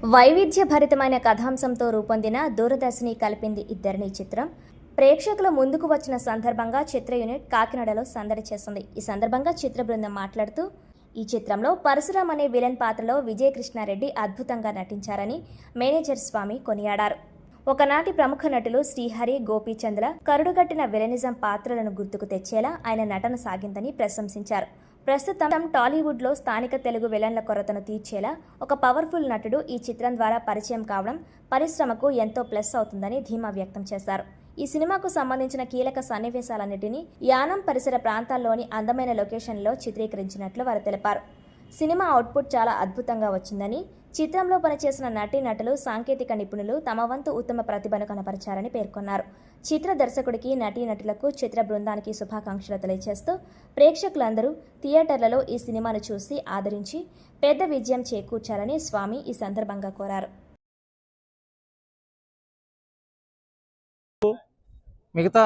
వైవిధ్యభరితమైన కథాంశంతో రూపొందిన దూరదర్శిని కలిపింది ఇద్దరిని చిత్రం ప్రేక్షకుల ముందుకు వచ్చిన సందర్భంగా చిత్ర యూనిట్ కాకినాడలో సందడి చేసింది. ఈ సందర్భంగా చిత్ర బృందం మాట్లాడుతూ ఈ చిత్రంలో పరశురామ్ అనే విలన్ పాత్రలో విజయకృష్ణారెడ్డి అద్భుతంగా నటించారని మేనేజర్ స్వామి కొనియాడారు. ఒకనాటి ప్రముఖ నటులు శ్రీహరి, గోపీచంద్ల కరుడుగట్టిన విలనిజం పాత్రలను గుర్తుకు తెచ్చేలా ఆయన నటన సాగిందని ప్రశంసించారు. ప్రస్తుతం టాలీవుడ్లో స్థానిక తెలుగు విలన్ల కొరతను తీర్చేలా ఒక పవర్ఫుల్ నటుడు ఈ చిత్రం ద్వారా పరిచయం కావడం పరిశ్రమకు ఎంతో ప్లస్ అవుతుందని ధీమా వ్యక్తం చేశారు. ఈ సినిమాకు సంబంధించిన కీలక సన్నివేశాలన్నింటినీ యానం పరిసర ప్రాంతాల్లోని అందమైన లొకేషన్లో చిత్రీకరించినట్లు వారు తెలిపారు. సినిమా అవుట్పుట్ చాలా అద్భుతంగా వచ్చిందని, చిత్రంలో పనిచేసిన నటీనటులు, సాంకేతిక నిపుణులు తమ వంతు ఉత్తమ ప్రతిభను కనపరిచారని పేర్కొన్నారు. చిత్ర దర్శకుడికి, నటీనటులకు, చిత్ర బృందానికి శుభాకాంక్షలు తెలియజేస్తూ ప్రేక్షకులందరూ థియేటర్లలో ఈ సినిమాను చూసి ఆదరించి పెద్ద విజయం చేకూర్చాలని స్వామి ఈ సందర్భంగా కోరారు. మిగతా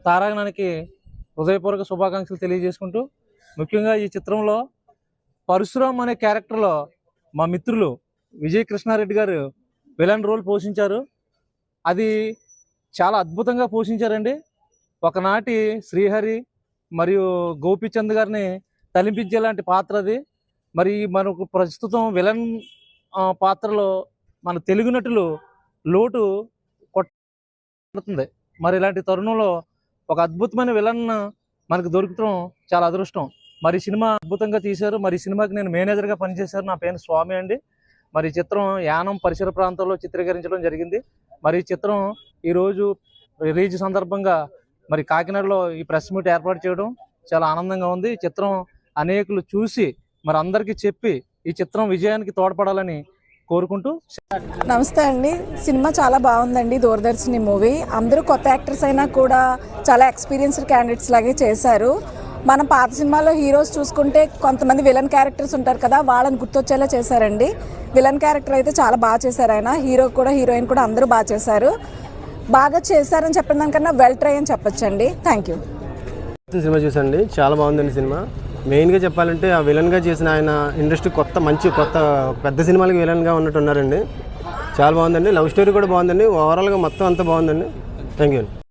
తారాగణానికి హృదయపూర్వక శుభాకాంక్షలు తెలియజేసుకుంటూ, ముఖ్యంగా ఈ చిత్రంలో పరశురామ్ అనే క్యారెక్టర్లో మా మిత్రులు విజయకృష్ణారెడ్డి గారు విలన్ రోల్ పోషించారు. అది చాలా అద్భుతంగా పోషించారండి. ఒకనాటి శ్రీహరి మరియు గోపీచంద్ గారిని తలింపించేలాంటి పాత్ర అది. మరి మనకు ప్రస్తుతం విలన్ పాత్రలో మన తెలుగు నటులు లోటు కొట్టుతుంది. మరి ఇలాంటి తరుణంలో ఒక అద్భుతమైన విలన్ మనకు దొరకడం చాలా అదృష్టం. మరి సినిమా అద్భుతంగా తీశారు. మరి సినిమాకి నేను మేనేజర్గా పనిచేశారు. నా పేరు స్వామి అండి. మరి ఈ చిత్రం యానం పరిసర ప్రాంతాల్లో చిత్రీకరించడం జరిగింది. మరి ఈ చిత్రం ఈరోజు రిలీజ్ సందర్భంగా మరి కాకినాడలో ఈ ప్రెస్ మీట్ ఏర్పాటు చేయడం చాలా ఆనందంగా ఉంది. ఈ చిత్రం అనేకులు చూసి మరి అందరికీ చెప్పి ఈ చిత్రం విజయానికి తోడ్పడాలని కోరుకుంటూ. నమస్తే అండి. సినిమా చాలా బాగుందండి. దూరదర్శిని మూవీ. అందరూ కొత్త యాక్టర్స్ అయినా కూడా చాలా ఎక్స్పీరియన్స్డ్ క్యాండిడేట్స్ లాగే చేశారు. మనం పాత సినిమాలో హీరోస్ చూసుకుంటే కొంతమంది విలన్ క్యారెక్టర్స్ ఉంటారు కదా, వాళ్ళని గుర్తొచ్చేలా చేశారండి. విలన్ క్యారెక్టర్ అయితే చాలా బాగా చేశారు ఆయన. హీరో కూడా, హీరోయిన్ కూడా అందరూ బాగా చేశారు. బాగా చేశారని చెప్పిన దానికన్నా వెల్ ట్రై అని చెప్పొచ్చండి. Thank you. సినిమా చూసండి, చాలా బాగుందండి సినిమా. మెయిన్గా చెప్పాలంటే ఆ విలన్గా చేసిన ఆయన ఇండస్ట్రీ కొత్త పెద్ద సినిమాలకి విలన్గా ఉన్నట్టున్నారండి. చాలా బాగుందండి. లవ్ స్టోరీ కూడా బాగుందండి. ఓవరాల్గా మొత్తం అంతా బాగుందండి. Thank you.